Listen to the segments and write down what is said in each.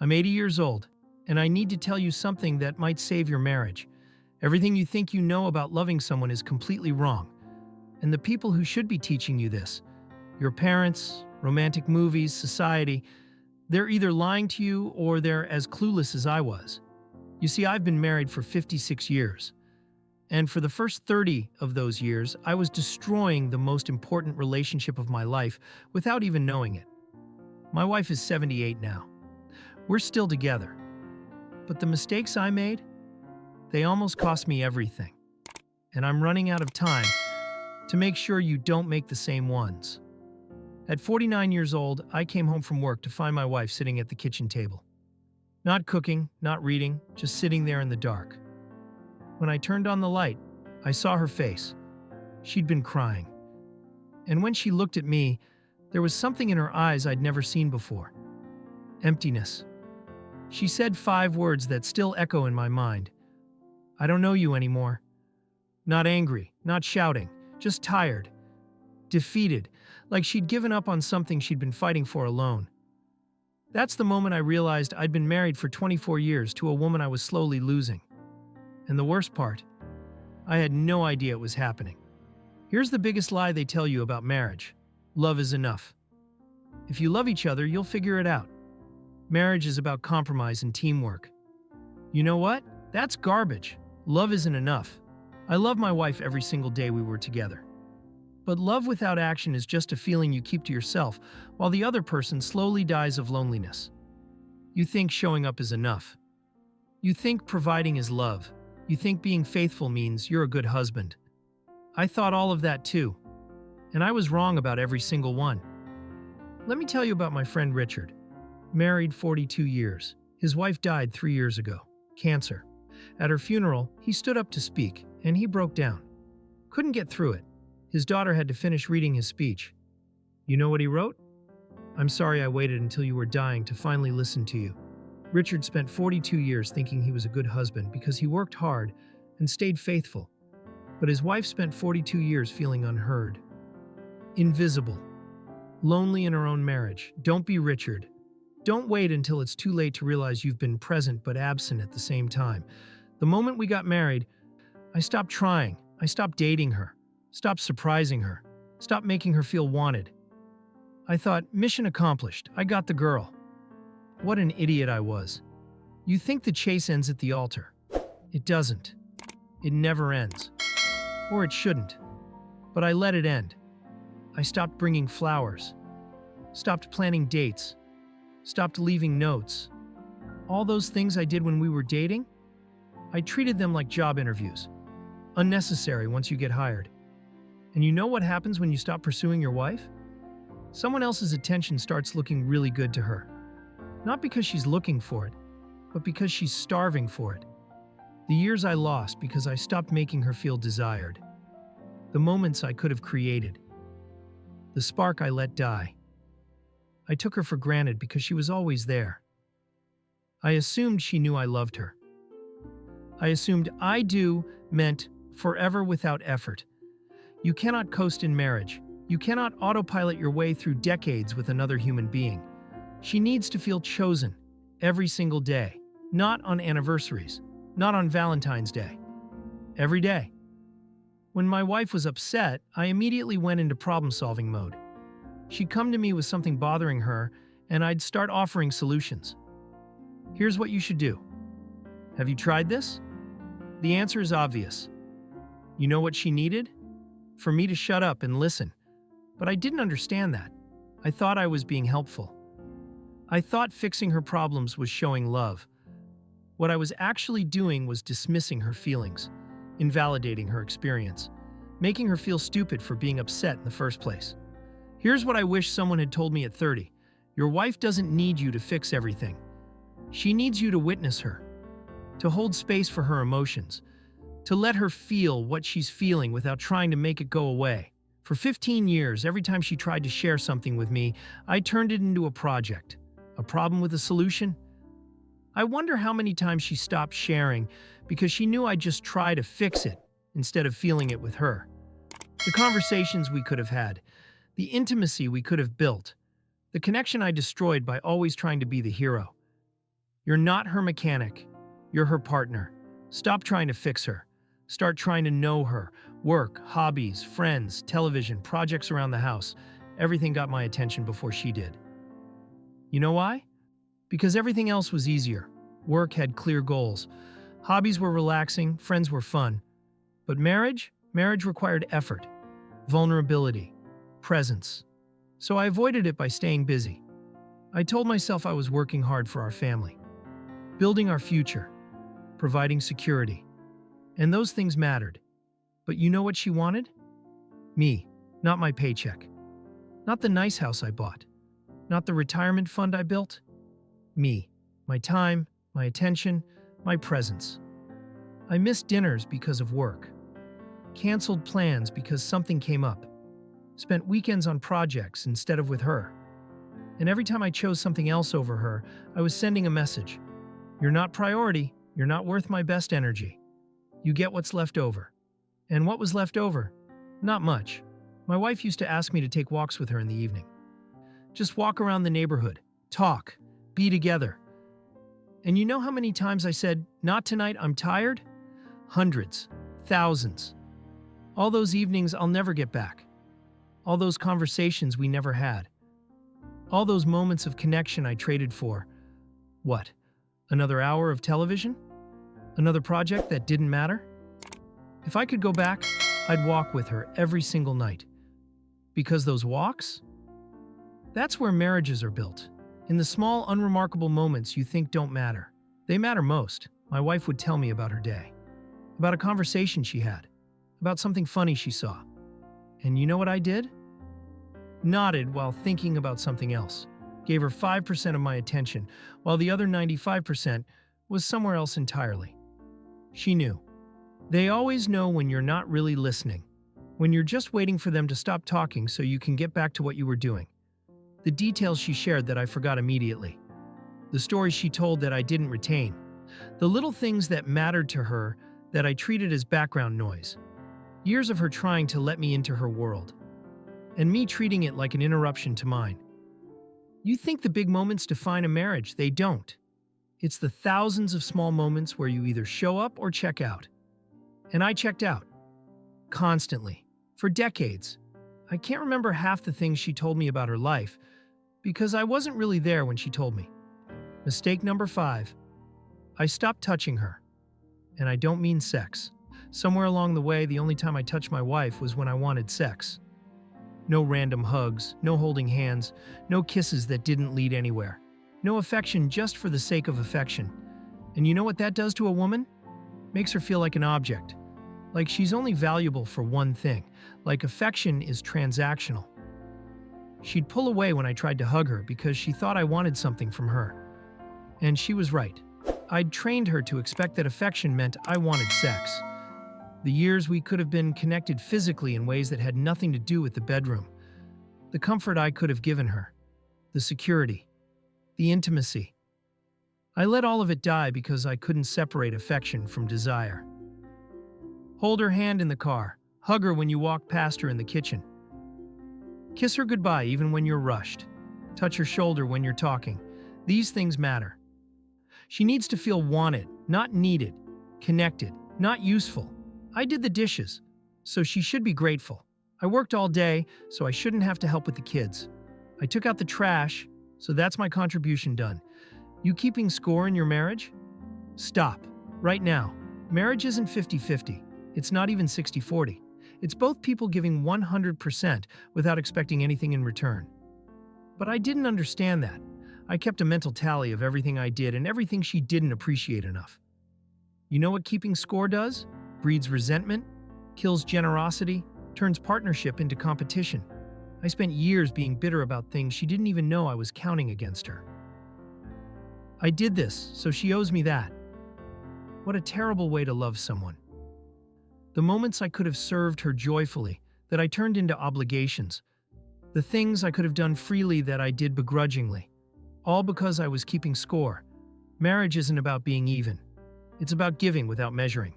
I'm 80 years old, and I need to tell you something that might save your marriage. Everything you think you know about loving someone is completely wrong. And the people who should be teaching you this, your parents, romantic movies, society, they're either lying to you or they're as clueless as I was. You see, I've been married for 56 years. And for the first 30 of those years, I was destroying the most important relationship of my life without even knowing it. My wife is 78 now. We're still together. But the mistakes I made, they almost cost me everything. And I'm running out of time to make sure you don't make the same ones. At 49 years old, I came home from work to find my wife sitting at the kitchen table. Not cooking, not reading, just sitting there in the dark. When I turned on the light, I saw her face. She'd been crying. And when she looked at me, there was something in her eyes I'd never seen before. Emptiness. She said 5 words that still echo in my mind. I don't know you anymore. Not angry, not shouting, just tired. Defeated, like she'd given up on something she'd been fighting for alone. That's the moment I realized I'd been married for 24 years to a woman I was slowly losing. And the worst part, I had no idea it was happening. Here's the biggest lie they tell you about marriage. Love is enough. If you love each other, you'll figure it out. Marriage is about compromise and teamwork. You know what? That's garbage. Love isn't enough. I love my wife every single day we were together. But love without action is just a feeling you keep to yourself while the other person slowly dies of loneliness. You think showing up is enough. You think providing is love. You think being faithful means you're a good husband. I thought all of that too. And I was wrong about every single one. Let me tell you about my friend Richard. Married 42 years. His wife died 3 years ago. Cancer. At her funeral, he stood up to speak, and he broke down. Couldn't get through it. His daughter had to finish reading his speech. You know what he wrote? "I'm sorry I waited until you were dying to finally listen to you." Richard spent 42 years thinking he was a good husband because he worked hard and stayed faithful. But his wife spent 42 years feeling unheard. Invisible. Lonely in her own marriage. Don't be Richard. Don't wait until it's too late to realize you've been present but absent at the same time. The moment we got married, I stopped trying. I stopped dating her. Stopped surprising her. Stopped making her feel wanted. I thought, mission accomplished. I got the girl. What an idiot I was. You think the chase ends at the altar. It doesn't. It never ends. Or it shouldn't. But I let it end. I stopped bringing flowers. Stopped planning dates. Stopped leaving notes. All those things I did when we were dating, I treated them like job interviews. Unnecessary once you get hired. And you know what happens when you stop pursuing your wife? Someone else's attention starts looking really good to her. Not because she's looking for it, but because she's starving for it. The years I lost because I stopped making her feel desired. The moments I could have created. The spark I let die. I took her for granted because she was always there. I assumed she knew I loved her. I assumed I do meant forever without effort. You cannot coast in marriage. You cannot autopilot your way through decades with another human being. She needs to feel chosen every single day, not on anniversaries, not on Valentine's Day. Every day. When my wife was upset, I immediately went into problem-solving mode. She'd come to me with something bothering her, and I'd start offering solutions. Here's what you should do. Have you tried this? The answer is obvious. You know what she needed? For me to shut up and listen. But I didn't understand that. I thought I was being helpful. I thought fixing her problems was showing love. What I was actually doing was dismissing her feelings, invalidating her experience, making her feel stupid for being upset in the first place. Here's what I wish someone had told me at 30. Your wife doesn't need you to fix everything. She needs you to witness her, to hold space for her emotions, to let her feel what she's feeling without trying to make it go away. For 15 years, every time she tried to share something with me, I turned it into a project. A problem with a solution? I wonder how many times she stopped sharing because she knew I'd just try to fix it instead of feeling it with her. The conversations we could have had, the intimacy we could have built, the connection I destroyed by always trying to be the hero. You're not her mechanic. You're her partner. Stop trying to fix her. Start trying to know her. Work, hobbies, friends, television, projects around the house. Everything got my attention before she did. You know why? Because everything else was easier. Work had clear goals. Hobbies were relaxing, friends were fun. But marriage required effort, vulnerability, presence. So I avoided it by staying busy. I told myself I was working hard for our family, building our future, providing security. And those things mattered. But you know what she wanted? Me, not my paycheck. Not the nice house I bought. Not the retirement fund I built. Me, my time, my attention, my presence. I missed dinners because of work. Canceled plans because something came up. Spent weekends on projects instead of with her. And every time I chose something else over her, I was sending a message. You're not priority. You're not worth my best energy. You get what's left over. And what was left over? Not much. My wife used to ask me to take walks with her in the evening. Just walk around the neighborhood, talk, be together. And you know how many times I said, "Not tonight, I'm tired"? Hundreds, thousands. All those evenings I'll never get back. All those conversations we never had. All those moments of connection I traded for, what? Another hour of television? Another project that didn't matter? If I could go back, I'd walk with her every single night. Because those walks? That's where marriages are built. In the small, unremarkable moments you think don't matter. They matter most. My wife would tell me about her day. About a conversation she had. About something funny she saw. And you know what I did? Nodded while thinking about something else. Gave her 5% of my attention, while the other 95% was somewhere else entirely. She knew. They always know when you're not really listening. When you're just waiting for them to stop talking so you can get back to what you were doing. The details she shared that I forgot immediately. The stories she told that I didn't retain. The little things that mattered to her that I treated as background noise. Years of her trying to let me into her world. And me treating it like an interruption to mine. You think the big moments define a marriage. They don't. It's the thousands of small moments where you either show up or check out. And I checked out. Constantly. For decades. I can't remember half the things she told me about her life because I wasn't really there when she told me. Mistake number 5. I stopped touching her. And I don't mean sex. Somewhere along the way, the only time I touched my wife was when I wanted sex. No random hugs, no holding hands, no kisses that didn't lead anywhere. No affection just for the sake of affection. And you know what that does to a woman? Makes her feel like an object. Like she's only valuable for one thing. Like affection is transactional. She'd pull away when I tried to hug her because she thought I wanted something from her. And she was right. I'd trained her to expect that affection meant I wanted sex. The years we could have been connected physically in ways that had nothing to do with the bedroom. The comfort I could have given her. The security. The intimacy. I let all of it die because I couldn't separate affection from desire. Hold her hand in the car. Hug her when you walk past her in the kitchen. Kiss her goodbye even when you're rushed. Touch her shoulder when you're talking. These things matter. She needs to feel wanted, not needed. Connected, not useful. I did the dishes, so she should be grateful. I worked all day, so I shouldn't have to help with the kids. I took out the trash, so that's my contribution done. You keeping score in your marriage? Stop. Right now. Marriage isn't 50-50. It's not even 60-40. It's both people giving 100% without expecting anything in return. But I didn't understand that. I kept a mental tally of everything I did and everything she didn't appreciate enough. You know what keeping score does? Breeds resentment, kills generosity, turns partnership into competition. I spent years being bitter about things she didn't even know I was counting against her. I did this, so she owes me that. What a terrible way to love someone. The moments I could have served her joyfully, that I turned into obligations. The things I could have done freely that I did begrudgingly. All because I was keeping score. Marriage isn't about being even. It's about giving without measuring.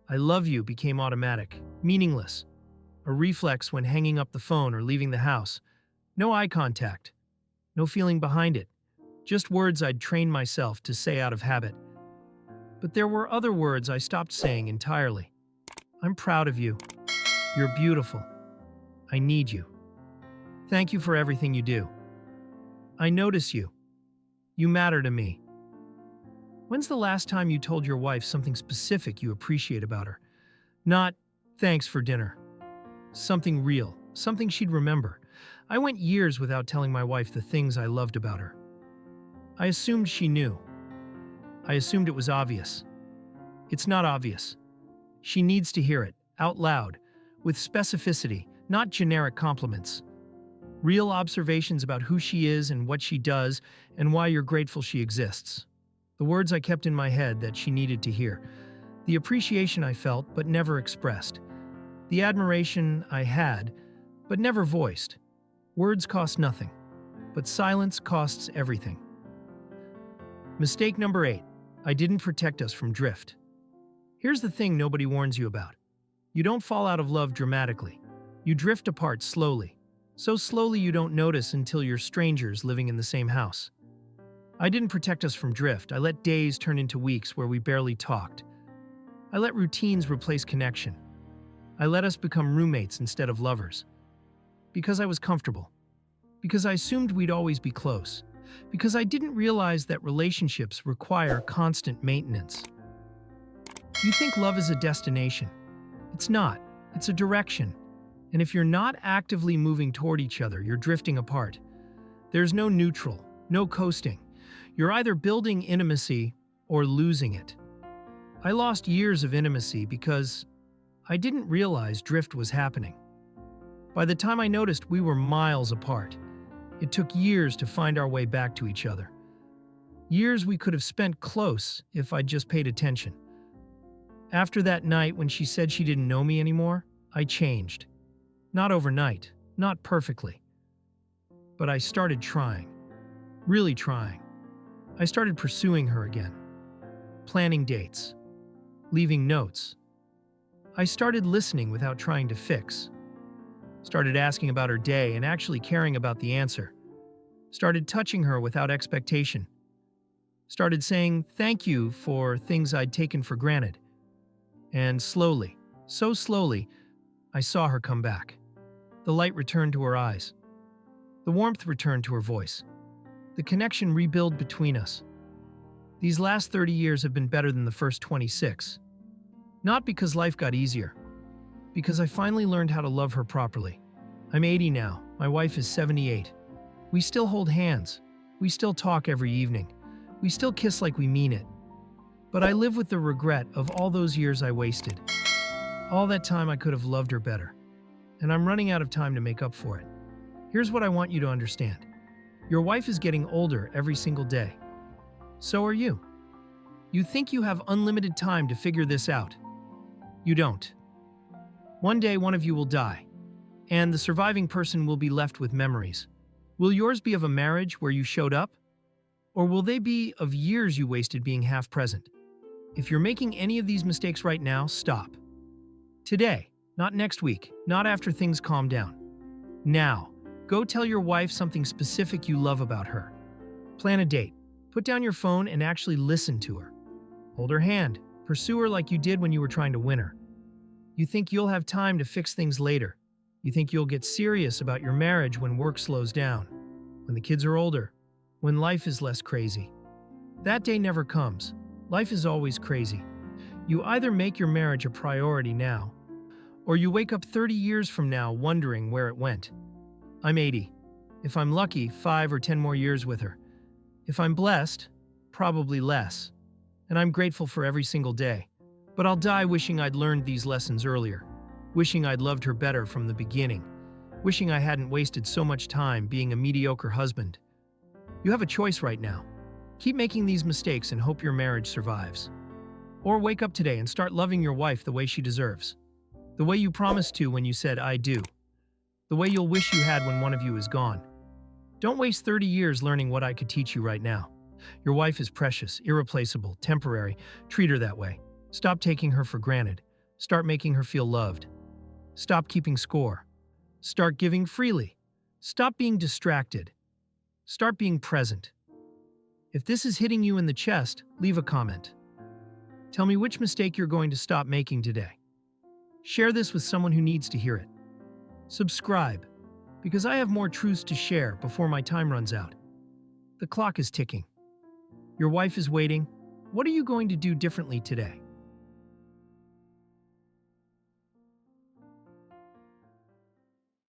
I love you became automatic, meaningless. A reflex when hanging up the phone or leaving the house. No eye contact. No feeling behind it. just words I'd trained myself to say out of habit. But there were other words I stopped saying entirely. I'm proud of you. You're beautiful. I need you. Thank you for everything you do. I notice you. You matter to me. When's the last time you told your wife something specific you appreciate about her? Not, thanks for dinner. Something real, something she'd remember. I went years without telling my wife the things I loved about her. I assumed she knew. I assumed it was obvious. It's not obvious. She needs to hear it, out loud, with specificity, not generic compliments. Real observations about who she is and what she does and why you're grateful she exists. The words I kept in my head that she needed to hear. The appreciation I felt but never expressed. The admiration I had but never voiced. Words cost nothing, but silence costs everything. Mistake number 8. I didn't protect us from drift. Here's the thing nobody warns you about. You don't fall out of love dramatically. You drift apart slowly. So slowly you don't notice until you're strangers living in the same house. I didn't protect us from drift. I let days turn into weeks where we barely talked. I let routines replace connection. I let us become roommates instead of lovers. Because I was comfortable. Because I assumed we'd always be close. Because I didn't realize that relationships require constant maintenance. You think love is a destination. It's not. It's a direction. And if you're not actively moving toward each other, you're drifting apart. There's no neutral, no coasting. You're either building intimacy or losing it. I lost years of intimacy because I didn't realize drift was happening. By the time I noticed, we were miles apart. It took years to find our way back to each other. Years we could have spent close if I'd just paid attention. After that night when she said she didn't know me anymore, I changed. Not overnight, not perfectly. But I started trying. Really trying. I started pursuing her again. Planning dates. Leaving notes. I started listening without trying to fix. Started asking about her day and actually caring about the answer. Started touching her without expectation. Started saying thank you for things I'd taken for granted. And slowly, so slowly, I saw her come back. The light returned to her eyes. The warmth returned to her voice. The connection rebuilt between us. These last 30 years have been better than the first 26. Not because life got easier, because I finally learned how to love her properly. I'm 80 now, my wife is 78. We still hold hands. We still talk every evening. We still kiss like we mean it. But I live with the regret of all those years I wasted. All that time I could have loved her better. And I'm running out of time to make up for it. Here's what I want you to understand. Your wife is getting older every single day. So are you. You think you have unlimited time to figure this out. You don't. One day one of you will die, and the surviving person will be left with memories. Will yours be of a marriage where you showed up? Or will they be of years you wasted being half present? If you're making any of these mistakes right now, stop. Today, not next week, not after things calm down. Now, go tell your wife something specific you love about her. Plan a date. Put down your phone and actually listen to her. Hold her hand. Pursue her like you did when you were trying to win her. You think you'll have time to fix things later. You think you'll get serious about your marriage when work slows down, when the kids are older, when life is less crazy. That day never comes. Life is always crazy. You either make your marriage a priority now, or you wake up 30 years from now wondering where it went. I'm 80. If I'm lucky, 5 or 10 more years with her. If I'm blessed, probably less. And I'm grateful for every single day. But I'll die wishing I'd learned these lessons earlier. Wishing I'd loved her better from the beginning. Wishing I hadn't wasted so much time being a mediocre husband. You have a choice right now. Keep making these mistakes and hope your marriage survives. Or wake up today and start loving your wife the way she deserves. The way you promised to when you said, I do. The way you'll wish you had when one of you is gone. Don't waste 30 years learning what I could teach you right now. Your wife is precious, irreplaceable, temporary. Treat her that way. Stop taking her for granted. Start making her feel loved. Stop keeping score. Start giving freely. Stop being distracted. Start being present. If this is hitting you in the chest, leave a comment. Tell me which mistake you're going to stop making today. Share this with someone who needs to hear it. Subscribe, because I have more truths to share before my time runs out. The clock is ticking. Your wife is waiting. What are you going to do differently today?